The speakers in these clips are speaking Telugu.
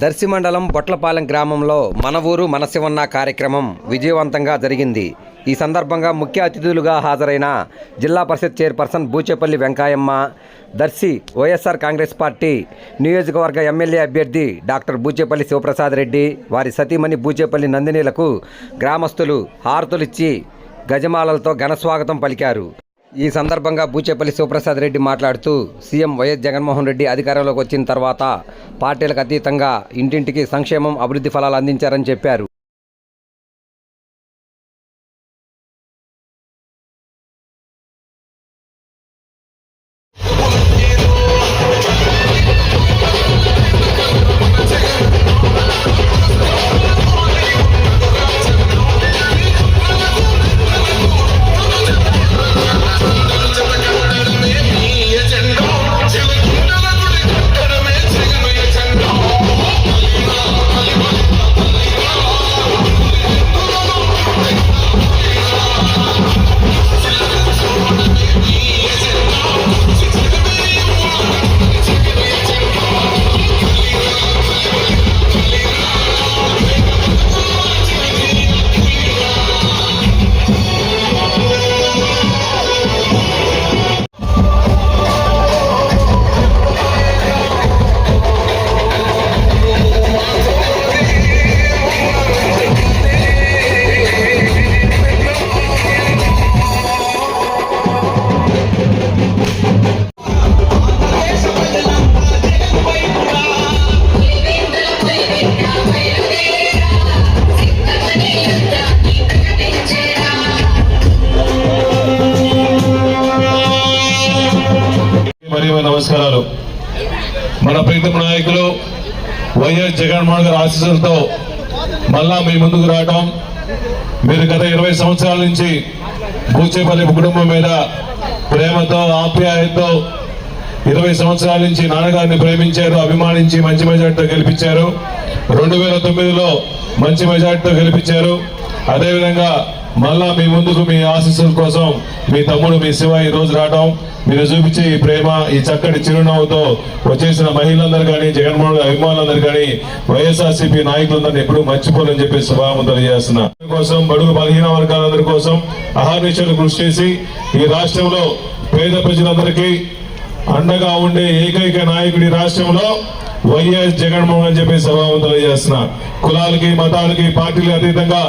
దర్శి మండలం బొట్లపాలెం గ్రామంలో మన ఊరు మన శివన్న కార్యక్రమం విజయవంతంగా జరిగింది. ఈ సందర్భంగా ముఖ్య అతిథులుగా హాజరైన జిల్లా పరిషత్ చైర్పర్సన్ బూచేపల్లి వెంకాయమ్మ, దర్శి వైఎస్ఆర్ కాంగ్రెస్ పార్టీ నియోజకవర్గ ఎమ్మెల్యే అభ్యర్థి డాక్టర్ బూచేపల్లి శివప్రసాద్ రెడ్డి, వారి సతీమణి బూచేపల్లి నందినీలకు గ్రామస్తులు హారతులిచ్చి గజమాలలతో ఘనస్వాగతం పలికారు. ఈ సందర్భంగా బూచేపల్లి శివప్రసాద్ రెడ్డి మాట్లాడుతూ సీఎం వైఎస్ జగన్మోహన్ రెడ్డి అధికారంలోకి వచ్చిన తర్వాత పార్టీలకు అతీతంగా ఇంటింటికి సంక్షేమం, అభివృద్ధి ఫలాలు అందించారని చెప్పారు. నమస్కారాలు. మన ప్రీతమ నాయకులు వైఎస్ జగన్మోహన్ గారి ఆశీస్సులతో మళ్ళా మీ ముందుకు రావడం, మీరు గత 20 సంవత్సరాల నుంచి బూచేపల్లి కుటుంబం మీద ప్రేమతో, ఆప్యాయతతో 20 సంవత్సరాల నుంచి నాన్నగారిని ప్రేమించారు, అభిమానించి మంచి మెజార్టీతో గెలిపించారు. 2009లో మంచి మెజార్టీతో గెలిపించారు. అదేవిధంగా మళ్ళా మీ ముందుకు మీ ఆశీస్సుల కోసం మీ తమ్ముడు మీ శివ ఈ రోజు రావడం, మీరు చూపించే ఈ ప్రేమ, ఈ చక్కటి చిరునవ్వుతో వచ్చేసిన మహిళలందరూ కానీ, జగన్మోహన్ గారి అభిమానులందరూ కానీ, వైఎస్ఆర్సీపీ నాయకులందరినీ ఎప్పుడు మర్చిపోలేని చెప్పి శుభాకాంక్షలు తెలియజేస్తున్నా. కోసం బడుగు బలహీన వర్గాలందరి కోసం అహర్నిశలు కృషి చేసి ఈ రాష్ట్రంలో పేద ప్రజలందరికీ అండగా ఉండే ఏకైక నాయకుడి రాష్ట్రంలో వైఎస్ జగన్మోహన్ అని చెప్పి సభావంతులు తెలియజేస్తున్నా. కులాలకి, మతాలకి, పార్టీలకు అతీతంగా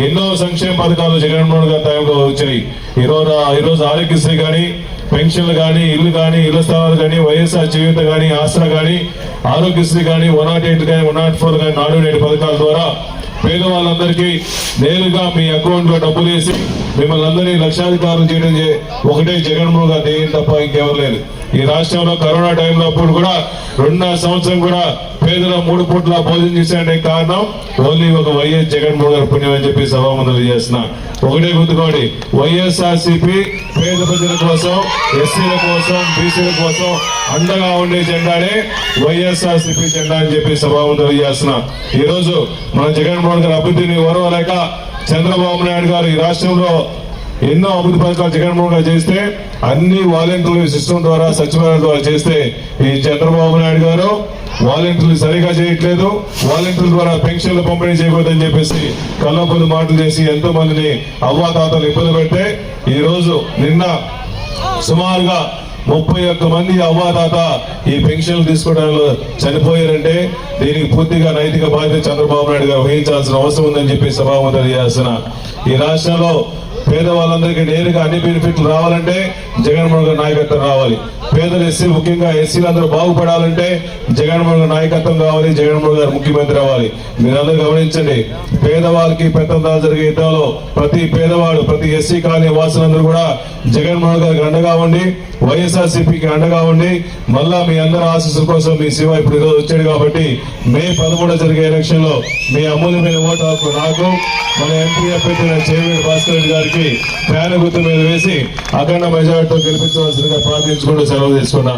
ఎన్నో సంక్షేమ పథకాలు జగన్మోహన్ గారి టైంలో వచ్చాయి. ఈరోజు ఆరోగ్యశ్రీ కానీ, పెన్షన్లు కానీ, ఇల్లు కానీ, ఇళ్ల స్థలాలు కానీ, వైఎస్ఆర్ జీవిత కానీ, ఆసరా కానీ, ఆరోగ్యశ్రీ కానీ, 108 కానీ, 104 కానీ, 4 నేటి పథకాల ద్వారా పేదవాళ్ళందరికీ నేరుగా మీ అకౌంట్ లో డబ్బులు వేసి మిమ్మల్ని అందరినీ లక్షాధికారులు చేయడం ఒకటే జగన్మోహన్ గారు దేని తప్ప ఇంకెవరు లేదు. ఈ రాష్ట్రంలో కరోనా టైంలో అప్పుడు కూడా 2.5 సంవత్సరం కూడా పేదల 3 పూట్ల భోజనం చేశాడే కారణం ఓన్లీ ఒక వైఎస్ జగన్మోహన్ గారి పుణ్యం అని చెప్పి సభామంతులు చేస్తున్నా. ఒకటే గుర్తుకోండి, వైఎస్ఆర్సీపీ పేద ప్రజల కోసం, ఎస్సీల కోసం, బీసీల కోసం అండగా ఉండే జెండానే వైఎస్ఆర్సీపీ జెండా అని చెప్పి సభామంతులు చేస్తున్నా. ఈ రోజు మన జగన్మోహన్ గారి అభివృద్ధిని ఓర్వలేక చంద్రబాబు నాయుడు గారు ఈ రాష్ట్రంలో ఎన్నో అభివృద్ధి పథకాలు జగన్మోహన్ గారు చేస్తే అన్ని వాలంటీర్ల సిస్టమ్ ద్వారా, సచివాలయం ద్వారా చేస్తే ఈ చంద్రబాబు నాయుడు గారు వాలంటీర్లు సరిగా చేయట్లేదు, వాలంటీర్ల ద్వారా పెన్షన్లు పంపిణీ చేయకూడదని చెప్పేసి కల్లోపల్లి మాటలు చేసి ఎంతో మందిని అవ్వాతాతలు ఇబ్బంది పెడితే ఈ రోజు నిన్న సుమారుగా 31 మంది అవ్వాతాత ఈ పెన్షన్లు తీసుకోవడంలో చనిపోయారంటే దీనికి పూర్తిగా నైతిక బాధ్యత చంద్రబాబు నాయుడు గారు వహించాల్సిన అవసరం ఉందని చెప్పి సభాముఖం చేస్తున్నా. ఈ రాష్ట్రంలో పేదవాళ్ళందరికీ నేరుగా అన్ని బెనిఫిట్లు రావాలంటే జగన్మోహన్ గారి నాయకత్వం రావాలి. పేదలు, ఎస్సీ, ముఖ్యంగా ఎస్సీలందరూ బాగుపడాలంటే జగన్మోహన్ గారి నాయకత్వం కావాలి, జగన్మోహన్ గారు ముఖ్యమంత్రి అవ్వాలి. మీరందరూ గమనించండి, పేదవాళ్ళకి పెద్దలు జరిగే యుద్ధంలో ప్రతి పేదవాడు, ప్రతి ఎస్సీ కాలనీ వాసులందరూ కూడా జగన్మోహన్ గారికి అండగా ఉండి, వైఎస్ఆర్సీపీకి అండగా ఉండి మళ్ళా మీ అందరి ఆశీస్సుల కోసం మీ శివ ఇప్పుడు ఈరోజు వచ్చాడు కాబట్టి మే 13 జరిగే ఎలక్షన్ లో మీ అమూల్యమైన ఓటు హక్కు నాకు, మన ఎంపీ అభ్యర్థి చేవేడు భాస్కర్ రెడ్డి గారికి ఫ్యాన్ గుర్తు మీద వేసి అఖండ మెజార్టీతో గెలిపించవలసిందిగా ప్రార్థించుకుంటూ సెలవు తీసుకున్నా.